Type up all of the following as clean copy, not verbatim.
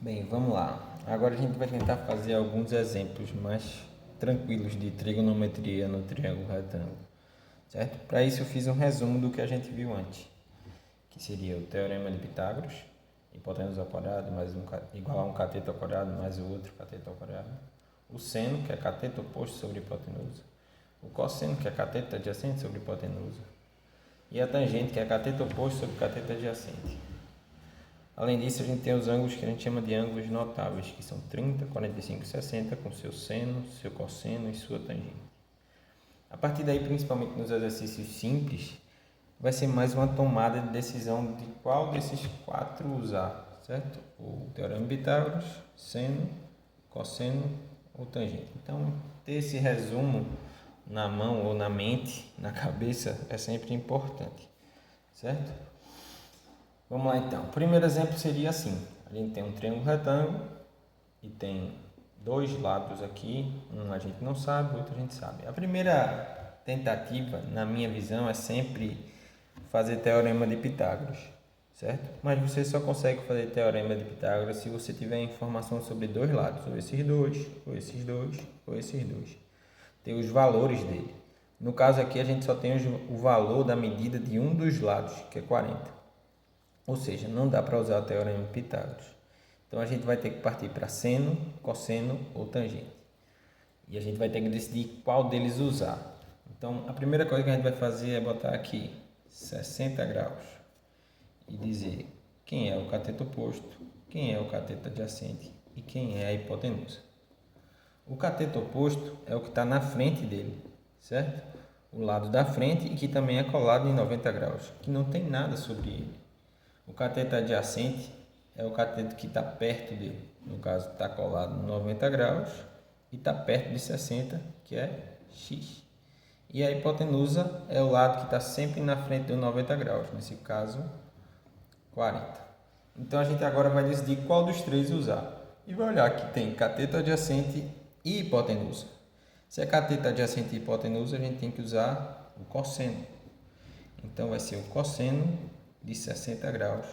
Bem, vamos lá. Agora a gente vai tentar fazer alguns exemplos mais tranquilos de trigonometria no triângulo retângulo, certo? Para isso eu fiz um resumo do que a gente viu antes, que seria o teorema de Pitágoras, hipotenusa ao quadrado mais igual a um cateto ao quadrado mais o outro cateto ao quadrado, o seno, que é cateto oposto sobre hipotenusa, o cosseno, que é cateto adjacente sobre hipotenusa, e a tangente, que é cateto oposto sobre cateto adjacente. Além disso, a gente tem os ângulos que a gente chama de ângulos notáveis, que são 30, 45 e 60, com seu seno, seu cosseno e sua tangente. A partir daí, principalmente nos exercícios simples, vai ser mais uma tomada de decisão de qual desses quatro usar, certo? O teorema de Pitágoras, seno, cosseno ou tangente. Então, ter esse resumo na mão ou na mente, na cabeça, é sempre importante, certo? Vamos lá então. O primeiro exemplo seria assim: a gente tem um triângulo retângulo e tem dois lados aqui, um a gente não sabe, o outro a gente sabe. A primeira tentativa, na minha visão, é sempre fazer teorema de Pitágoras, certo? Mas você só consegue fazer teorema de Pitágoras se você tiver informação sobre dois lados, ou esses dois, ou esses dois, ou esses dois. Tem os valores dele. No caso aqui, a gente só tem o valor da medida de um dos lados, que é 40. Ou seja, não dá para usar o teorema de Pitágoras. Então a gente vai ter que partir para seno, cosseno ou tangente. E a gente vai ter que decidir qual deles usar. Então a primeira coisa que a gente vai fazer é botar aqui 60 graus e dizer quem é o cateto oposto, quem é o cateto adjacente e quem é a hipotenusa. O cateto oposto é o que está na frente dele, certo? O lado da frente e que também é colado em 90 graus, que não tem nada sobre ele. O cateto adjacente é o cateto que está perto dele, no caso está colado em 90 graus e está perto de 60, que é x. E a hipotenusa é o lado que está sempre na frente dos 90 graus, nesse caso 40. Então a gente agora vai decidir qual dos três usar. E vai olhar que tem cateto adjacente e hipotenusa. Se é cateto adjacente e hipotenusa, a gente tem que usar o cosseno. Então vai ser o cosseno de 60 graus,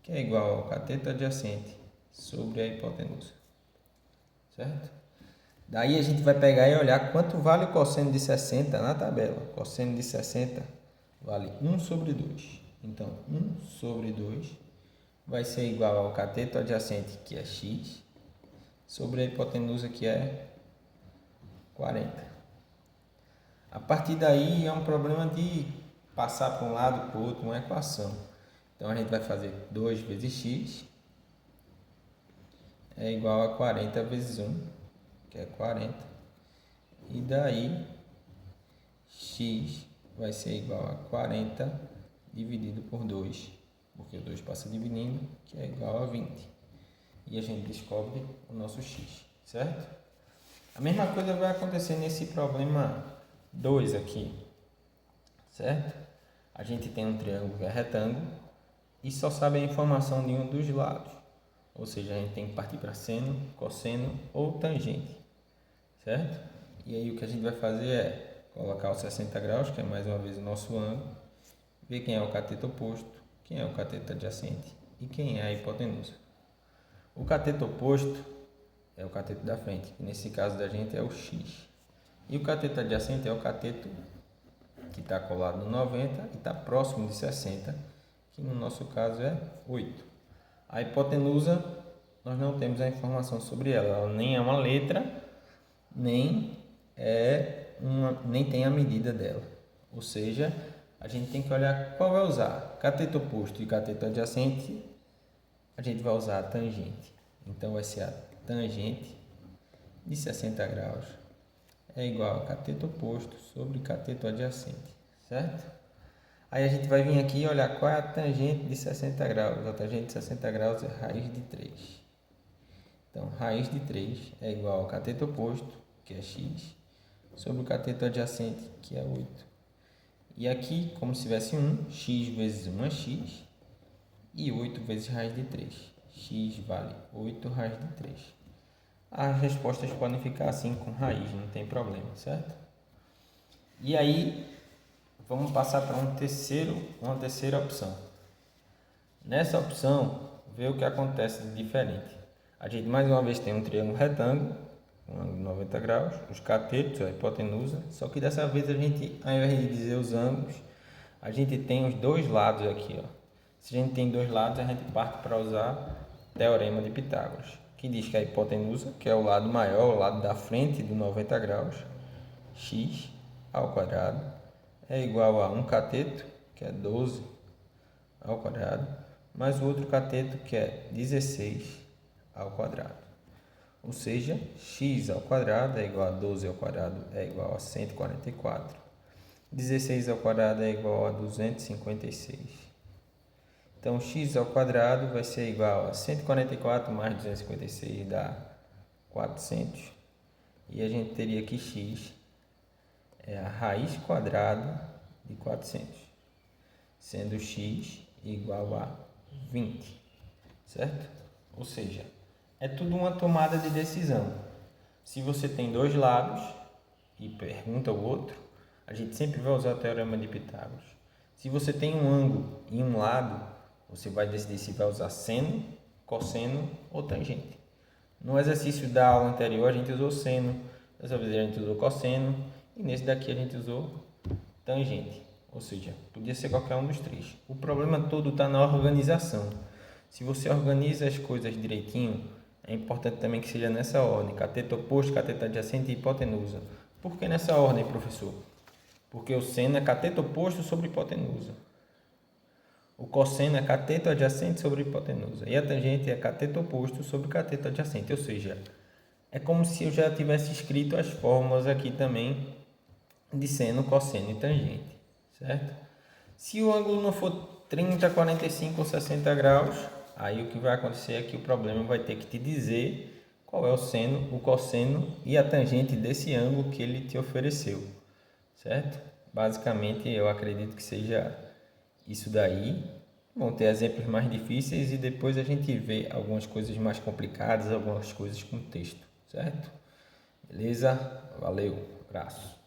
que é igual ao cateto adjacente sobre a hipotenusa, certo? Daí a gente vai pegar e olhar quanto vale o cosseno de 60 na tabela. O cosseno de 60 vale 1 sobre 2. Então, 1 sobre 2 vai ser igual ao cateto adjacente, que é x, sobre a hipotenusa, que é 40. A partir daí é um problema de passar para um lado para o outro uma equação. Então a gente vai fazer 2 vezes x é igual a 40 vezes 1, que é 40. E daí x vai ser igual a 40 dividido por 2, porque o 2 passa dividindo, que é igual a 20. E a gente descobre o nosso x, certo? A mesma coisa vai acontecer nesse problema 2 aqui, certo? A gente tem um triângulo que é retângulo e só sabe a informação de um dos lados. Ou seja, a gente tem que partir para seno, cosseno ou tangente, certo? E aí o que a gente vai fazer é colocar os 60 graus, que é mais uma vez o nosso ângulo, ver quem é o cateto oposto, quem é o cateto adjacente e quem é a hipotenusa. O cateto oposto é o cateto da frente, que nesse caso da gente é o x. E o cateto adjacente é o cateto que está colado no 90 e está próximo de 60, que no nosso caso é 8. A hipotenusa, nós não temos a informação sobre ela. Ela nem é uma letra, nem tem a medida dela. Ou seja, a gente tem que olhar qual vai usar. Cateto oposto e cateto adjacente, a gente vai usar a tangente. Então vai ser a tangente de 60 graus é igual a cateto oposto sobre cateto adjacente, certo? Aí a gente vai vir aqui e olhar qual é a tangente de 60 graus. A tangente de 60 graus é raiz de 3. Então, raiz de 3 é igual ao cateto oposto, que é x, sobre o cateto adjacente, que é 8. E aqui, como se tivesse 1, x vezes 1 é x, e 8 vezes raiz de 3. X vale 8 raiz de 3. As respostas podem ficar assim com raiz, não tem problema, certo? E aí, vamos passar para uma terceira opção. Nessa opção, vê o que acontece de diferente. A gente mais uma vez tem um triângulo retângulo, um ângulo de 90 graus, os catetos, a hipotenusa, só que dessa vez a gente, ao invés de dizer os ângulos, a gente tem os dois lados aqui, ó. Se a gente tem dois lados, a gente parte para usar o Teorema de Pitágoras, que diz que a hipotenusa, que é o lado maior, o lado da frente do 90 graus, x ao quadrado, é igual a um cateto, que é 12 ao quadrado, mais o outro cateto, que é 16 ao quadrado. Ou seja, x ao quadrado é igual a 12 ao quadrado é igual a 144. 16 ao quadrado é igual a 256. Então, x ao quadrado vai ser igual a 144 mais 256 dá 400. E a gente teria que x é a raiz quadrada de 400, sendo x igual a 20, certo? Ou seja, é tudo uma tomada de decisão. Se você tem dois lados e pergunta o outro, a gente sempre vai usar o Teorema de Pitágoras. Se você tem um ângulo em um lado, você vai decidir se vai usar seno, cosseno ou tangente. No exercício da aula anterior, a gente usou seno, dessa vez a gente usou cosseno, e nesse daqui a gente usou tangente. Ou seja, podia ser qualquer um dos três. O problema todo está na organização. Se você organiza as coisas direitinho, é importante também que seja nessa ordem: cateto oposto, cateto adjacente e hipotenusa. Por que nessa ordem, professor? Porque o seno é cateto oposto sobre hipotenusa. O cosseno é cateto adjacente sobre hipotenusa. E a tangente é cateto oposto sobre cateto adjacente. Ou seja, é como se eu já tivesse escrito as fórmulas aqui também de seno, cosseno e tangente, certo? Se o ângulo não for 30, 45 ou 60 graus, aí o que vai acontecer é que o problema vai ter que te dizer qual é o seno, o cosseno e a tangente desse ângulo que ele te ofereceu, certo? Basicamente, eu acredito que seja isso daí. Vão ter exemplos mais difíceis e depois a gente vê algumas coisas mais complicadas, algumas coisas com texto, certo? Beleza? Valeu, abraço.